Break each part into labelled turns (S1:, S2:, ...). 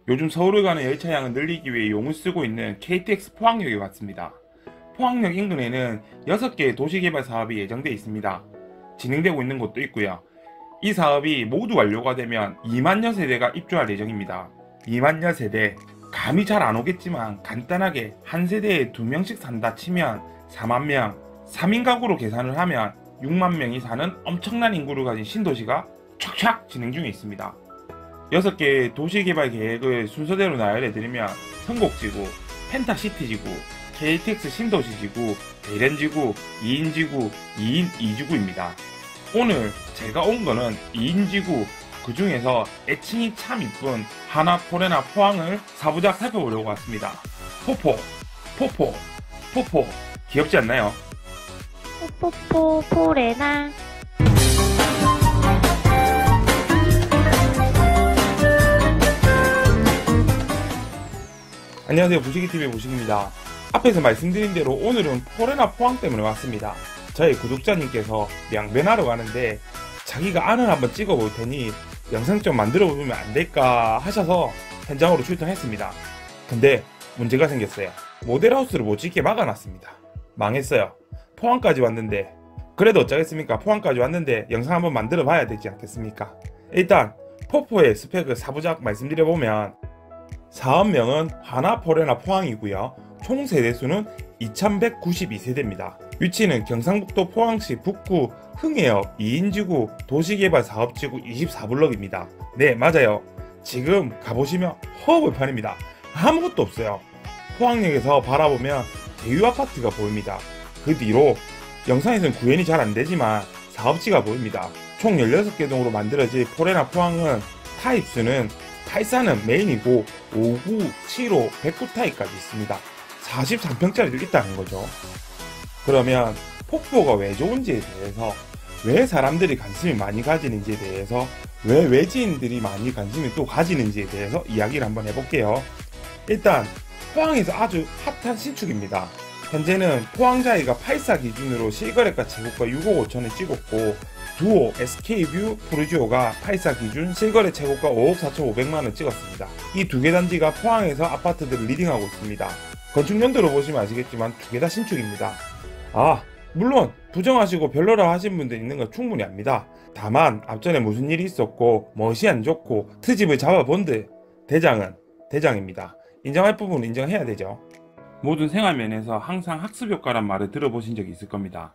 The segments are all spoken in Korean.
S1: 요즘 서울을 가는 열차량을 늘리기 위해 용을 쓰고 있는 KTX 포항역에 왔습니다. 포항역 인근에는 6개의 도시개발 사업이 예정되어 있습니다. 진행되고 있는 곳도 있고요. 이 사업이 모두 완료가 되면 2만여 세대가 입주할 예정입니다. 2만여 세대, 감이 잘 안 오겠지만 간단하게 한 세대에 2명씩 산다 치면 4만 명, 3인 가구로 계산을 하면 6만 명이 사는 엄청난 인구를 가진 신도시가 촥촥 진행 중에 있습니다. 6개의 도시개발 계획을 순서대로 나열해드리면 성곡지구, 펜타시티지구, KTX 신도시지구, 대련지구, 2인지구, 2인 2지구입니다. 오늘 제가 온 거는 2인지구, 그 중에서 애칭이 참 이쁜 하나 포레나 포항을 사부작 살펴보려고 왔습니다. 포포, 포포, 포포, 귀엽지 않나요?
S2: 포포포 포레나.
S1: 안녕하세요, 부시기TV의 부식입니다. 앞에서 말씀드린 대로 오늘은 포레나 포항 때문에 왔습니다. 저희 구독자님께서 명변하러 가는데 자기가 안을 한번 찍어 볼 테니 영상 좀 만들어 보면 안 될까 하셔서 현장으로 출동했습니다. 근데 문제가 생겼어요. 모델하우스를 못 짓게 막아놨습니다. 망했어요. 포항까지 왔는데, 그래도 어쩌겠습니까? 포항까지 왔는데 영상 한번 만들어 봐야 되지 않겠습니까? 일단 포포의 스펙을 사부작 말씀드려보면 사업명은 하나 포레나 포항이고요. 총 세대수는 2192세대입니다. 위치는 경상북도 포항시 북구 흥해역 2인지구 도시개발 사업지구 24블럭입니다. 네, 맞아요. 지금 가보시면 허허벌판입니다. 아무것도 없어요. 포항역에서 바라보면 대유아파트가 보입니다. 그 뒤로 영상에서는 구현이 잘 안되지만 사업지가 보입니다. 총 16개 동으로 만들어진 포레나 포항은 타입수는 84는 메인이고 59, 75, 109 타입까지 있습니다. 43평짜리도 있다는 거죠. 그러면 폭포가 왜 좋은지에 대해서, 왜 사람들이 관심이 많이 가지는지에 대해서, 왜 외지인들이 많이 관심을 또 가지는지에 대해서 이야기를 한번 해볼게요. 일단 포항에서 아주 핫한 신축입니다. 현재는 포항자이가 84 기준으로 실거래가 최고가 6억 5천을 찍었고, 두오 SK뷰 푸르지오가 84 기준 실거래 최고가 5억 4,500만원 찍었습니다. 이 두 개 단지가 포항에서 아파트들을 리딩하고 있습니다. 건축 연도로 보시면 아시겠지만 두 개 다 신축입니다. 물론 부정하시고 별로라 하신 분들 있는 거 충분히 압니다. 다만 앞전에 무슨 일이 있었고 멋이 안 좋고 트집을 잡아본들 대장은 대장입니다. 인정할 부분은 인정해야 되죠. 모든 생활면에서 항상 학습 효과란 말을 들어보신 적이 있을 겁니다.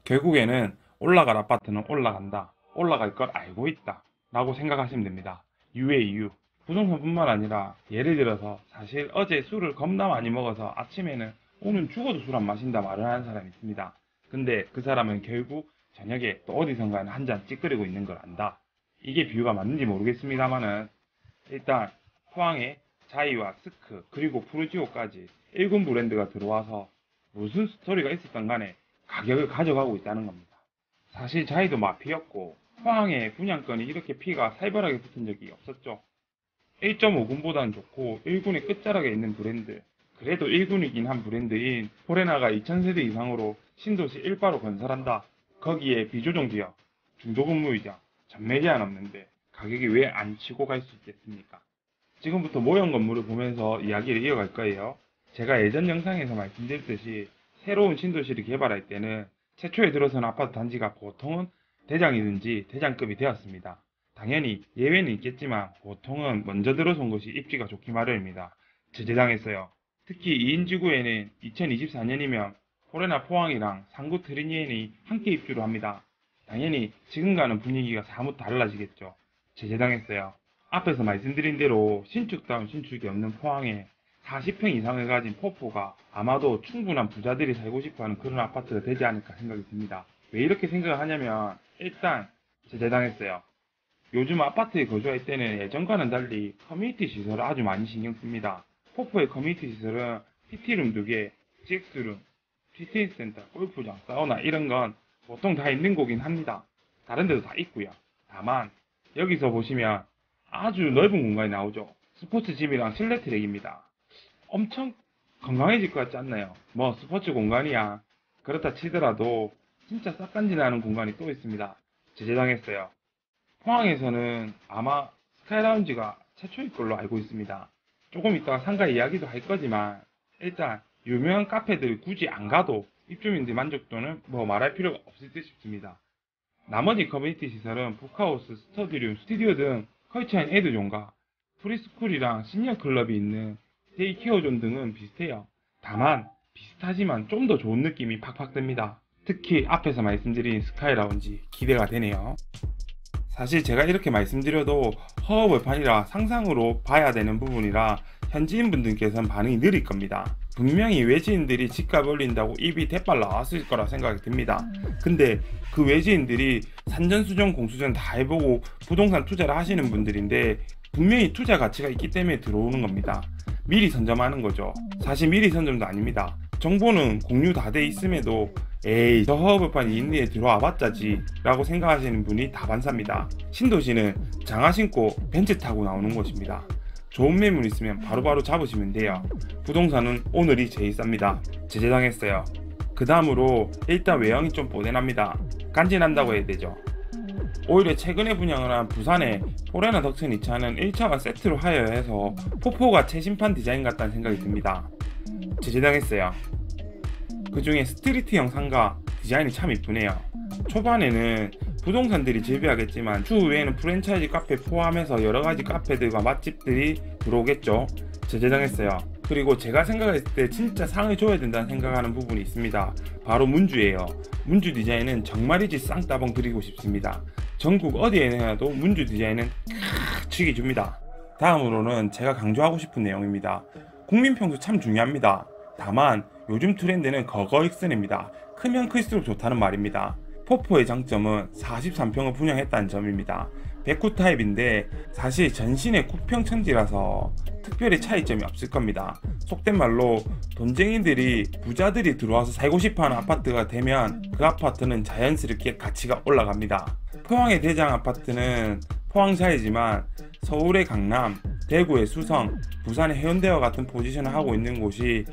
S1: 결국에는 올라갈 아파트는 올라간다, 올라갈 걸 알고 있다 라고 생각하시면 됩니다. 유의 이유, 부동산뿐만 아니라 예를 들어서 사실 어제 술을 겁나 많이 먹어서 아침에는 오늘 죽어도 술 안 마신다 말을 하는 사람이 있습니다. 근데 그 사람은 결국 저녁에 또 어디선가 한 잔 찌끄리고 있는 걸 안다. 이게 비유가 맞는지 모르겠습니다만은 일단 포항에 자이와 스크 그리고 푸르지오까지 1군 브랜드가 들어와서 무슨 스토리가 있었던 간에 가격을 가져가고 있다는 겁니다. 사실 자이도 마피였고 포항에 분양권이 이렇게 피가 살벌하게 붙은 적이 없었죠. 1.5군보다는 좋고 1군의 끝자락에 있는 브랜드, 그래도 1군이긴 한 브랜드인 포레나가 2000세대 이상으로 신도시 1바로 건설한다. 거기에 비조정 지역, 중도근무이자 전매 제한 없는데 가격이 왜 안 치고 갈 수 있겠습니까? 지금부터 모형 건물을 보면서 이야기를 이어갈 거예요. 제가 예전 영상에서 말씀드렸듯이 새로운 신도시를 개발할 때는 최초에 들어선 아파트 단지가 보통은 대장이든지 대장급이 되었습니다. 당연히 예외는 있겠지만 보통은 먼저 들어선 곳이 입지가 좋기 마련입니다. 제재당했어요. 특히 2인지구에는 2024년이면 포레나 포항이랑 상구 트리니엔이 함께 입주를 합니다. 당연히 지금과는 분위기가 사뭇 달라지겠죠. 제재당했어요. 앞에서 말씀드린 대로 신축다운 신축이 없는 포항에 40평 이상을 가진 포포가 아마도 충분한 부자들이 살고 싶어하는 그런 아파트가 되지 않을까 생각이 듭니다. 왜 이렇게 생각을 하냐면 일단 제재당했어요. 요즘 아파트에 거주할 때는 예전과는 달리 커뮤니티 시설을 아주 많이 신경 씁니다. 포포의 커뮤니티 시설은 PT룸 2개, GX룸, 피트니스 센터, 골프장, 사우나 이런 건 보통 다 있는 곳이긴 합니다. 다른 데도 다 있고요. 다만 여기서 보시면 아주 넓은 공간이 나오죠. 스포츠짐이랑 실내 트랙입니다. 엄청 건강해질 것 같지 않나요? 뭐 스포츠 공간이야. 그렇다 치더라도 진짜 싹간지 나는 공간이 또 있습니다. 제재당했어요. 포항에서는 아마 스카이라운지가 최초일 걸로 알고 있습니다. 조금 이따가 상가 이야기도 할 거지만 일단 유명한 카페들 굳이 안 가도 입주민들 만족도는 뭐 말할 필요가 없을 듯 싶습니다. 나머지 커뮤니티 시설은 북하우스, 스터디룸, 스튜디오 등 컬처앤 에드존과 프리스쿨이랑 시니어 클럽이 있는 데이케어존 등은 비슷해요. 다만 비슷하지만 좀 더 좋은 느낌이 팍팍 듭니다. 특히 앞에서 말씀드린 스카이라운지 기대가 되네요. 사실 제가 이렇게 말씀드려도 허허벌판이라 상상으로 봐야 되는 부분이라 현지인분들께서는 반응이 느릴 겁니다. 분명히 외지인들이 집값 올린다고 입이 대빨 나왔을 거라 생각이 듭니다. 근데 그 외지인들이 산전수전 공수전 다 해보고 부동산 투자를 하시는 분들인데 분명히 투자 가치가 있기 때문에 들어오는 겁니다. 미리 선점하는 거죠. 사실 미리 선점도 아닙니다. 정보는 공유 다 돼 있음에도 에이 저 허허벌판이 있는데 들어와 봤자지 라고 생각하시는 분이 다반사입니다. 신도시는 장화 신고 벤츠 타고 나오는 곳입니다. 좋은 매물 있으면 바로바로 잡으시면 돼요. 부동산은 오늘이 제일 쌉니다. 제재당했어요. 그 다음으로 일단 외형이 좀 뽀대납니다. 간지난다고 해야 되죠. 오히려 최근에 분양을 한 부산의 포레나 덕천 2차는 1차와 세트로 하여해서 포포가 최신판 디자인 같다는 생각이 듭니다. 제재당했어요. 그 중에 스트리트형 상가 디자인이 참 이쁘네요. 초반에는 부동산들이 즐비하겠지만 추후에는 프랜차이즈 카페 포함해서 여러가지 카페들과 맛집들이 들어오겠죠. 제재당했어요. 그리고 제가 생각했을 때 진짜 상을 줘야 된다는 생각하는 부분이 있습니다. 바로 문주예요. 문주 디자인은 정말이지 쌍따봉 드리고 싶습니다. 전국 어디에 내놔도 문주 디자인은 치기 줍니다. 다음으로는 제가 강조하고 싶은 내용입니다. 국민평수 참 중요합니다. 다만 요즘 트렌드는 거거익선입니다. 크면 클수록 좋다는 말입니다. 포포의 장점은 43평을 분양했다는 점입니다. 백구 타입인데 사실 전신의 구평천지라서 특별히 차이점이 없을 겁니다. 속된 말로 돈쟁이들이 부자들이 들어와서 살고 싶어하는 아파트가 되면 그 아파트는 자연스럽게 가치가 올라갑니다. 포항의 대장 아파트는 포항자이지만 서울의 강남, 대구의 수성, 부산의 해운대와 같은 포지션을 하고 있는 곳이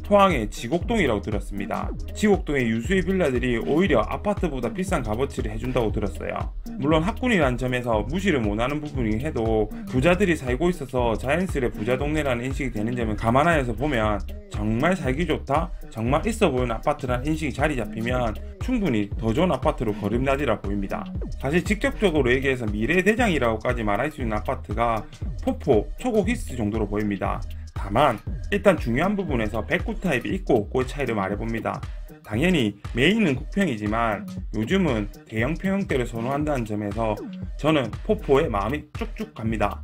S1: 포항의 지곡동이라고 들었습니다. 지곡동의 유수의 빌라들이 오히려 아파트보다 비싼 값어치를 해준다고 들었어요. 물론 학군이라는 점에서 무시를 못하는 부분이긴 해도 부자들이 살고 있어서 자연스레 부자 동네라는 인식이 되는 점을 감안하여서 보면 정말 살기 좋다, 정말 있어 보이는 아파트라는 인식이 자리 잡히면 충분히 더 좋은 아파트로 거듭나리라 보입니다. 사실 직접적으로 얘기해서 미래의 대장이라고까지 말할 수 있는 아파트가 포포, 초곡 히스 정도로 보입니다. 다만 일단 중요한 부분에서 백구 타입이 있고 없고의 차이를 말해봅니다. 당연히 메인은 국평이지만 요즘은 대형 평형대를 선호한다는 점에서 저는 포포에 마음이 쭉쭉 갑니다.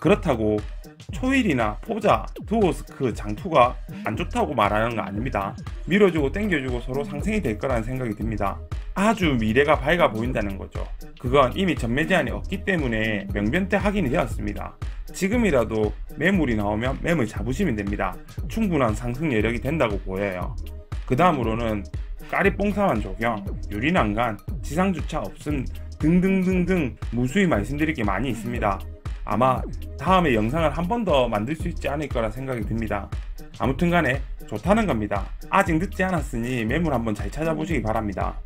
S1: 그렇다고 초일이나 포자, 두오스크, 장투가 안 좋다고 말하는 거 아닙니다. 밀어주고 당겨주고 서로 상생이 될 거라는 생각이 듭니다. 아주 미래가 밝아 보인다는 거죠. 그건 이미 전매 제한이 없기 때문에 명변 때 확인이 되었습니다. 지금이라도 매물이 나오면 매물 잡으시면 됩니다. 충분한 상승 여력이 된다고 보여요. 그 다음으로는 까리뽕사완 조경, 유리난간, 지상주차 없음 등등등등 무수히 말씀드릴 게 많이 있습니다. 아마 다음에 영상을 한 번 더 만들 수 있지 않을 거라 생각이 듭니다. 아무튼 간에 좋다는 겁니다. 아직 늦지 않았으니 매물 한번 잘 찾아보시기 바랍니다.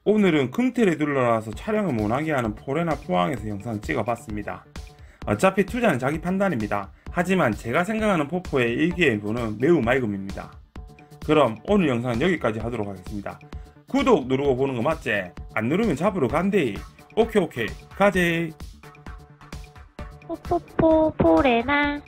S1: 오늘은 금텔에 둘러라서 촬영을 못하게 하는 포레나 포항에서 영상을 찍어봤습니다. 어차피 투자는 자기 판단입니다. 하지만 제가 생각하는 포포의 일기예보는 매우 맑음입니다. 그럼 오늘 영상은 여기까지 하도록 하겠습니다. 구독 누르고 보는 거 맞지? 안 누르면 잡으러 간대이. 오케이 가제이.
S2: 포포포 포레나